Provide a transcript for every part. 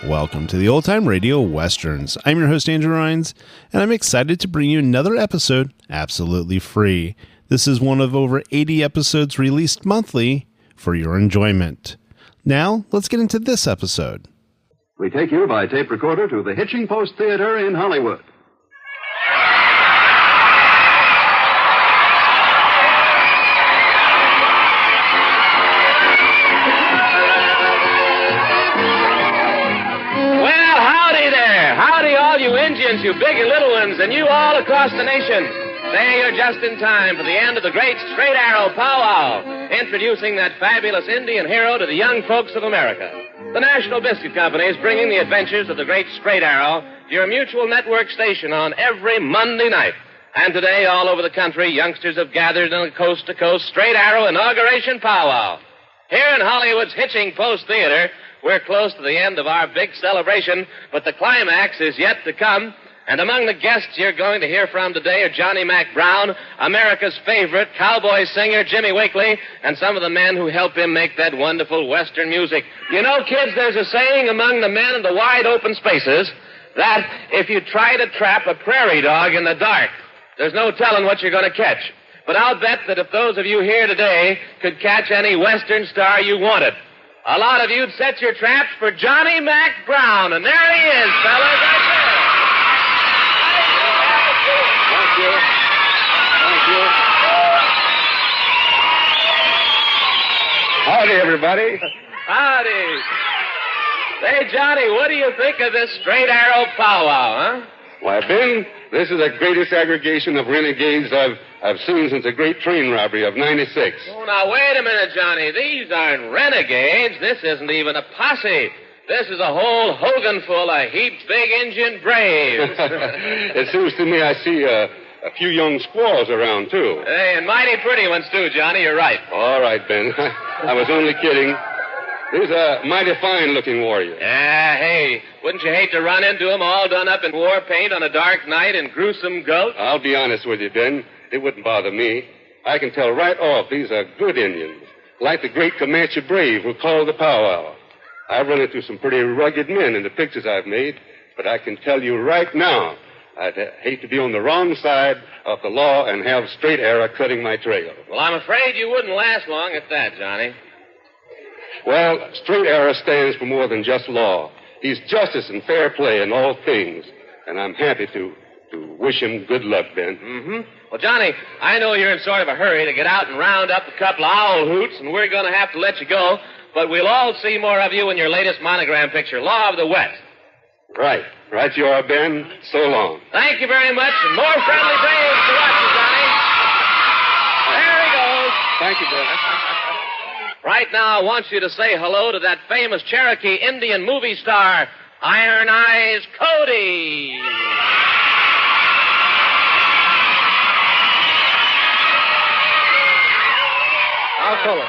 Welcome to the Old Time Radio Westerns. I'm your host, Andrew Rines, and I'm excited to bring you another episode absolutely free. This is one of over 80 episodes released monthly for your enjoyment. Now, let's get into this episode. We take you by tape recorder to the Hitching Post Theater in Hollywood. You big and little ones, and you all across the nation. Say you're just in time for the end of the great straight arrow Pow-Wow, introducing that fabulous Indian hero to the young folks of America. The National Biscuit Company is bringing the adventures of the great straight arrow to your Mutual Network station on every Monday night. And today, all over the country, youngsters have gathered in a coast-to-coast straight arrow inauguration Pow-Wow. Here in Hollywood's Hitching Post Theater, we're close to the end of our big celebration, but the climax is yet to come. And among the guests you're going to hear from today are Johnny Mac Brown, America's favorite cowboy singer, Jimmy Wakely, and some of the men who help him make that wonderful Western music. You know, kids, there's a saying among the men in the wide open spaces that if you try to trap a prairie dog in the dark, there's no telling what you're going to catch. But I'll bet that if those of you here today could catch any Western star you wanted, a lot of you'd set your traps for Johnny Mac Brown. And there he is, fellas, right there. Thank you. Howdy, everybody. Howdy. Say, Johnny, what do you think of this straight arrow Pow-Wow, huh? Why, Ben, this is the greatest aggregation of renegades I've seen since the great train robbery of 96. Oh, now, wait a minute, Johnny. These aren't renegades. This isn't even a posse. This is a whole Hogan full of heaped big Indian braves. It seems to me I see a few young squaws around, too. Hey, and mighty pretty ones, too, Johnny. You're right. All right, Ben. I was only kidding. He's a mighty fine-looking warrior. Hey, wouldn't you hate to run into him all done up in war paint on a dark night in gruesome gulch? I'll be honest with you, Ben. It wouldn't bother me. I can tell right off these are good Indians, like the great Comanche brave who called the Pow-Wow. I've run into some pretty rugged men in the pictures I've made, but I can tell you right now, I'd hate to be on the wrong side of the law and have straight arrow cutting my trail. Well, I'm afraid you wouldn't last long at that, Johnny. Well, straight arrow stands for more than just law. He's justice and fair play in all things, and I'm happy to wish him good luck, Ben. Mm-hmm. Well, Johnny, I know you're in sort of a hurry to get out and round up a couple of owl hoots, and we're going to have to let you go. But we'll all see more of you in your latest monogram picture, Law of the West. Right. Right you are, Ben. So long. Thank you very much, and more friendly braves to watch you, Johnny. There he goes. Thank you, Ben. Right now, I want you to say hello to that famous Cherokee Indian movie star, Iron Eyes Cody. I'll tell her.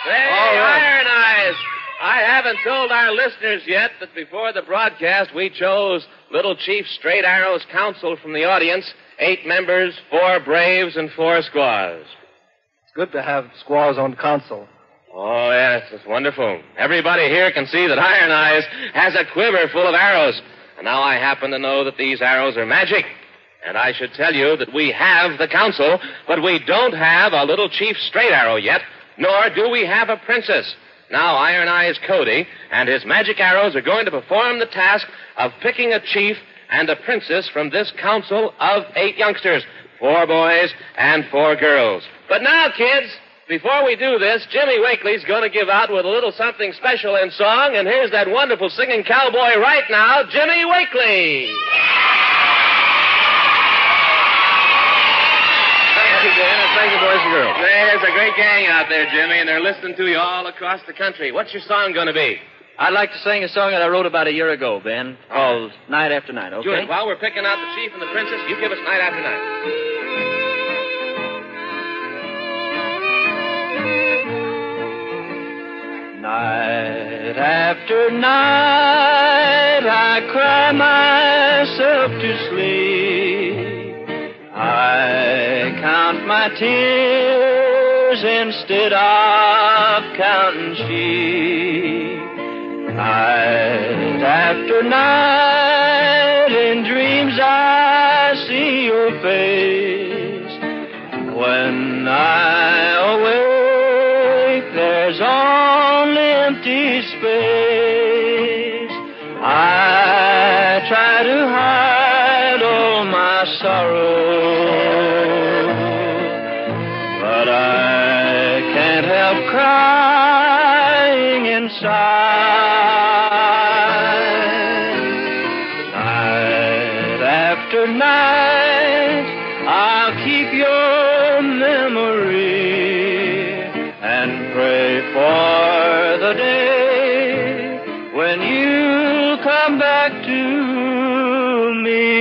Say, Iron Eyes, I haven't told our listeners yet that before the broadcast we chose Little Chief Straight Arrow's counsel from the audience, 8 members, 4 braves, and 4 squaws. It's good to have squaws on council. Oh, yes, it's wonderful. Everybody here can see that Iron Eyes has a quiver full of arrows. And now I happen to know that these arrows are magic. And I should tell you that we have the council, but we don't have a Little Chief Straight Arrow yet, nor do we have a princess. Now Iron Eyes Cody and his magic arrows are going to perform the task of picking a chief and a princess from this council of 8 youngsters, 4 boys and 4 girls. But now, kids, before we do this, Jimmy Wakely's going to give out with a little something special in song, and here's that wonderful singing cowboy right now, Jimmy Wakely. Thank you, boys and girls. There's a great gang out there, Jimmy, and they're listening to you all across the country. What's your song going to be? I'd like to sing a song that I wrote about a year ago, Ben, called Night After Night, okay? Good. While we're picking out the chief and the princess, you give us Night After Night. Night after night, I cry myself to sleep. I count my tears instead of counting sheep. Night after night in dreams I see your face. When I awake, there's only empty space. I try to hide all my sorrow, but I can't help crying inside. Night after night, I'll keep your memory and pray for the day when you come back to me.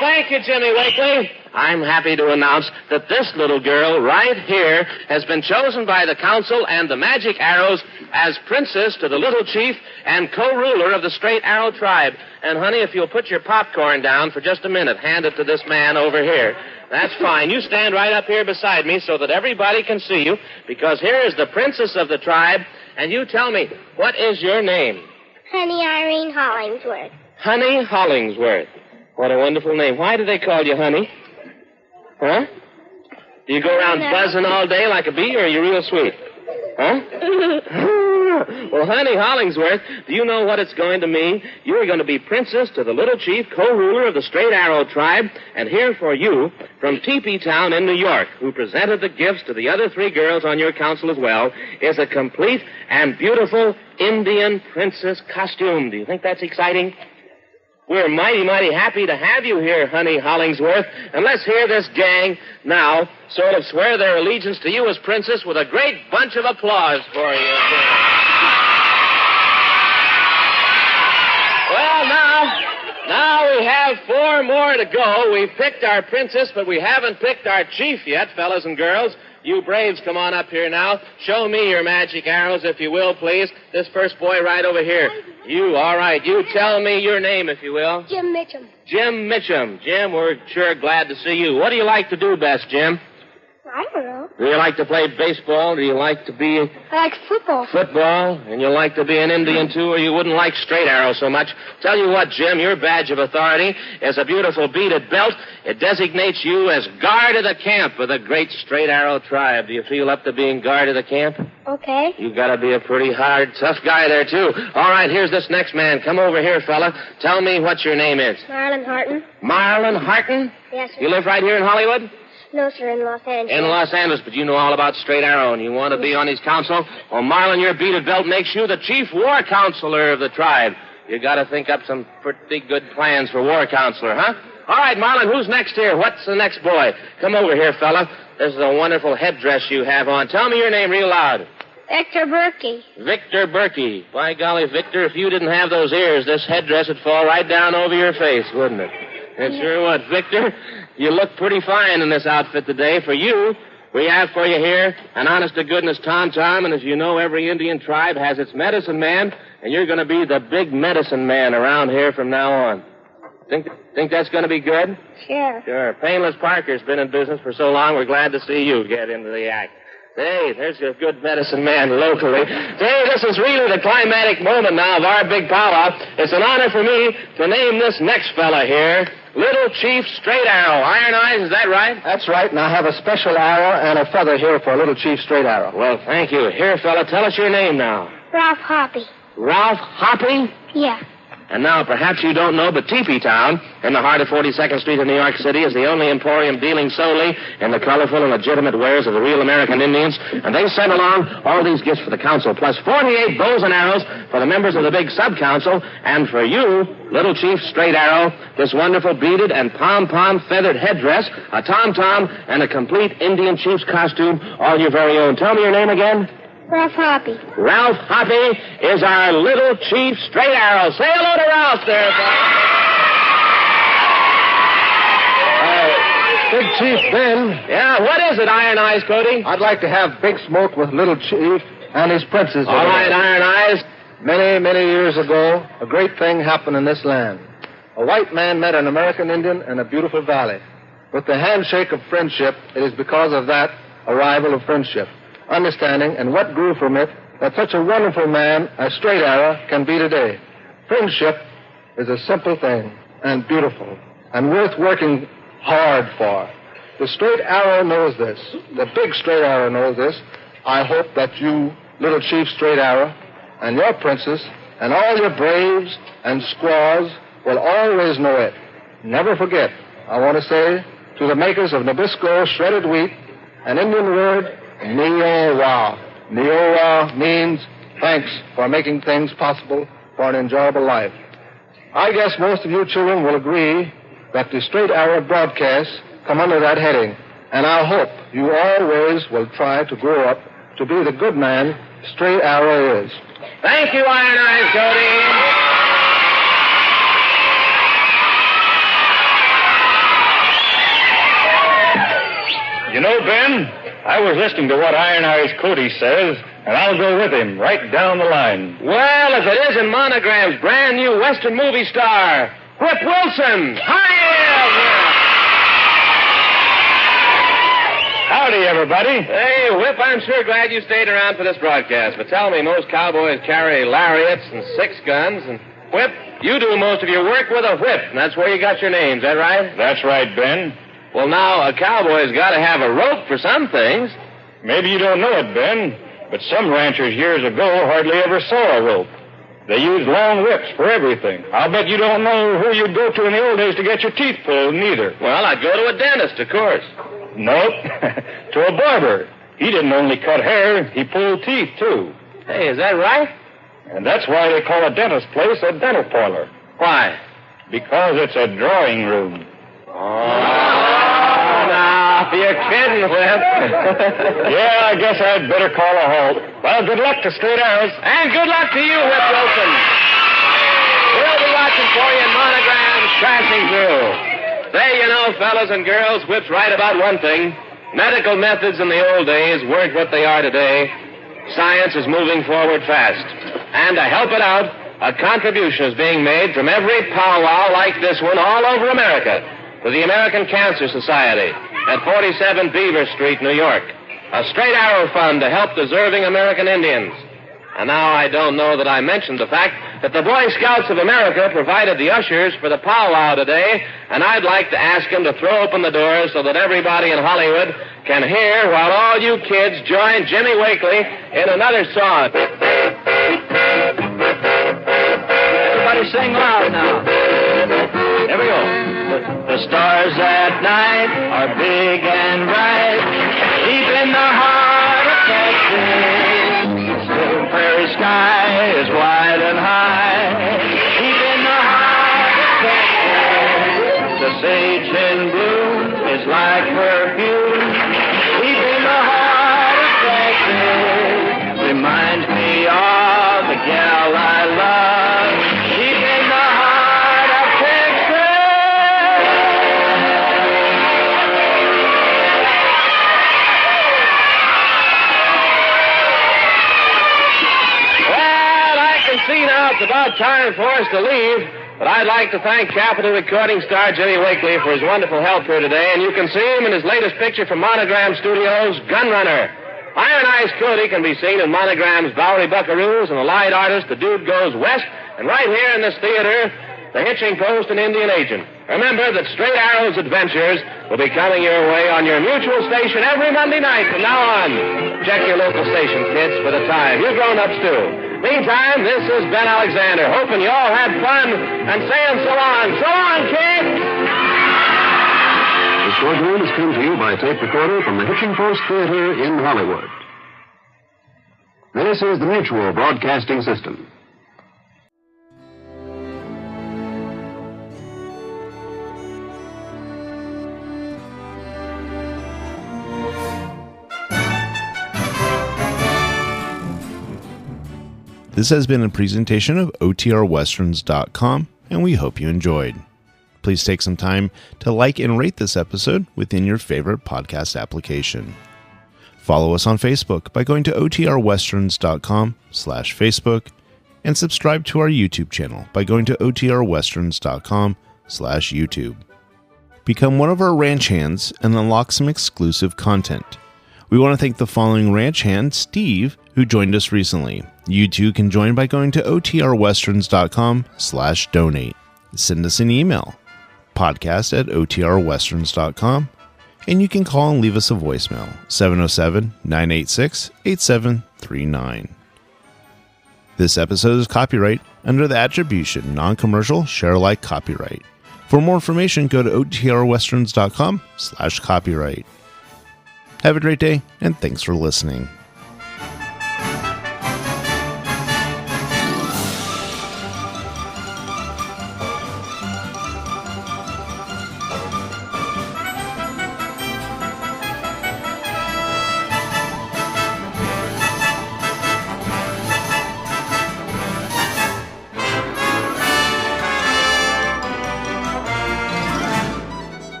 Thank you, Jimmy Wakely. I'm happy to announce that this little girl right here has been chosen by the council and the Magic Arrows as princess to the little chief and co-ruler of the Straight Arrow tribe. And, honey, if you'll put your popcorn down for just a minute, hand it to this man over here. That's fine. You stand right up here beside me so that everybody can see you, because here is the princess of the tribe, and you tell me, what is your name? Honey Irene Hollingsworth. Honey Hollingsworth. What a wonderful name. Why do they call you Honey? Huh? Do you go around buzzing all day like a bee, or are you real sweet? Huh? Well, Honey Hollingsworth, do you know what it's going to mean? You're going to be princess to the little chief, co-ruler of the Straight Arrow tribe, and here for you, from Teepee Town in New York, who presented the gifts to the other three girls on your council as well, is a complete and beautiful Indian princess costume. Do you think that's exciting? We're mighty, mighty happy to have you here, Honey Hollingsworth. And let's hear this gang now sort of swear their allegiance to you as princess with a great bunch of applause for you. Well, now we have 4 more to go. We've picked our princess, but we haven't picked our chief yet, fellas and girls. You braves, come on up here now. Show me your magic arrows, if you will, please. This first boy right over here. You, all right. You tell me your name, if you will. Jim Mitchum. Jim Mitchum. Jim, we're sure glad to see you. What do you like to do best, Jim? I don't know. Do you like to play baseball? Do you like to be... I like football. Football? And you like to be an Indian, too, or you wouldn't like straight arrow so much? Tell you what, Jim, your badge of authority is a beautiful beaded belt. It designates you as guard of the camp of the great Straight Arrow tribe. Do you feel up to being guard of the camp? Okay. You gotta be a pretty hard, tough guy there, too. All right, here's this next man. Come over here, fella. Tell me what your name is. Marlon Horton. Marlon Horton? Yes, sir. You live right here in Hollywood? No, sir, in Los Angeles. In Los Angeles, but you know all about Straight Arrow, and you want to be on his council? Well, Marlon, your beaded belt makes you the chief war counselor of the tribe. You got to think up some pretty good plans for war counselor, huh? All right, Marlon, who's next here? What's the next boy? Come over here, fella. This is a wonderful headdress you have on. Tell me your name real loud. Victor Berkey. Victor Berkey. By golly, Victor, if you didn't have those ears, this headdress would fall right down over your face, wouldn't it? And sure would. Victor, you look pretty fine in this outfit today. For you, we have for you here an honest-to-goodness tom-tom, and as you know, every Indian tribe has its medicine man, and you're going to be the big medicine man around here from now on. Think that's going to be good? Sure. Sure. Painless Parker's been in business for so long, we're glad to see you get into the act. Hey, there's a good medicine man locally. Hey, this is really the climatic moment now of our big powwow. It's an honor for me to name this next fella here Little Chief Straight Arrow. Iron Eyes, is that right? That's right, and I have a special arrow and a feather here for Little Chief Straight Arrow. Well, thank you. Here, fella, tell us your name now. Ralph Hoppy. Ralph Hoppy? Yeah. And now, perhaps you don't know, but Teepee Town, in the heart of 42nd Street in New York City, is the only emporium dealing solely in the colorful and legitimate wares of the real American Indians. And they sent along all these gifts for the council, plus 48 bows and arrows for the members of the big sub-council. And for you, Little Chief Straight Arrow, this wonderful beaded and pom-pom feathered headdress, a tom-tom, and a complete Indian chief's costume, all your very own. Tell me your name again. Ralph Hoppy. Ralph Hoppy is our Little Chief Straight Arrow. Say hello to Ralph there, Big Chief Ben. Yeah, what is it, Iron Eyes, Cody? I'd like to have big smoke with Little Chief and his princess. All right, Iron Eyes. Many, many years ago, a great thing happened in this land. A white man met an American Indian in a beautiful valley. With the handshake of friendship, it is because of that arrival of friendship, understanding, and what grew from it, that such a wonderful man as Straight Arrow can be today. Friendship is a simple thing, and beautiful, and worth working hard for. The Straight Arrow knows this. The big Straight Arrow knows this. I hope that you, Little Chief Straight Arrow, and your princess, and all your braves and squaws will always know it. Never forget, I want to say to the makers of Nabisco shredded wheat, an Indian word, Neo-Wow. Neo-Wow means thanks for making things possible for an enjoyable life. I guess most of you children will agree that the Straight Arrow broadcasts come under that heading, and I hope you always will try to grow up to be the good man Straight Arrow is. Thank you, Iron Eyes, Cody. You know, Ben, I was listening to what Iron Eyes Cody says, and I'll go with him right down the line. Well, if it isn't Monogram's brand new Western movie star, Whip Wilson. Hi, Howdy, everybody. Hey, Whip, I'm sure glad you stayed around for this broadcast. But tell me, most cowboys carry lariats and six guns, and Whip, you do most of your work with a whip, and that's where you got your name, is that right? That's right, Ben. Well, now, a cowboy's got to have a rope for some things. Maybe you don't know it, Ben, but some ranchers years ago hardly ever saw a rope. They used long whips for everything. I'll bet you don't know who you'd go to in the old days to get your teeth pulled, neither. Well, I'd go to a dentist, of course. Nope. To a barber. He didn't only cut hair, he pulled teeth, too. Hey, is that right? And that's why they call a dentist place a dental parlor. Why? Because it's a drawing room. Now, you're kidding, Whip. Yeah, I guess I'd better call a halt. Well, good luck to Straight Arrows. And good luck to you, Whip Wilson. We'll be watching for you in Monogram's Crashing Through. Say, you know, fellas and girls, Whip's right about one thing. Medical methods in the old days weren't what they are today. Science is moving forward fast. And to help it out, a contribution is being made from every powwow like this one all over America to the American Cancer Society at 47 Beaver Street, New York. A Straight Arrow Fund to help deserving American Indians. And now I don't know that I mentioned the fact that the Boy Scouts of America provided the ushers for the powwow today, and I'd like to ask them to throw open the doors so that everybody in Hollywood can hear while all you kids join Jimmy Wakely in another song. Everybody sing loud now. Here we go. The stars at night are big and bright, deep in the heart of Texas. The prairie sky is wide and high, deep in the heart of Texas. The sage in bloom is like perfume, deep in the heart of Texas. Reminds me of the gal I love, deep in the heart of Texas. Well, I can see now it's about time for us to leave, but I'd like to thank Capitol recording star Jimmy Wakely for his wonderful help here today, and you can see him in his latest picture from Monogram Studios, Gunrunner. Iron Eyes Cody can be seen in Monogram's Bowery Buckaroos and the light artist The Dude Goes West, and right here in this theater, The Hitching Post and Indian Agent. Remember that Straight Arrow's adventures will be coming your way on your mutual station every Monday night from now on. Check your local station, kids, for the time. You grown-ups, too. Meantime, this is Ben Alexander, hoping you all had fun and saying so long. So long, kids! This program has come to you by tape recorder from the Hitching Post Theater in Hollywood. This is the Mutual Broadcasting System. This has been a presentation of OTRWesterns.com, and we hope you enjoyed. please take some time to like and rate this episode within your favorite podcast application. Follow us on Facebook by going to otrwesterns.com/Facebook and subscribe to our YouTube channel by going to otrwesterns.com/YouTube. Become one of our ranch hands and unlock some exclusive content. We want to thank the following ranch hand, Steve, who joined us recently. You too can join by going to otrwesterns.com/donate. Send us an email, podcast@otrwesterns.com, and you can call and leave us a voicemail, 707-986-8739. This episode is copyright under the attribution, non-commercial, share-alike copyright. For more information, go to otrwesterns.com/copyright. Have a great day, and thanks for listening.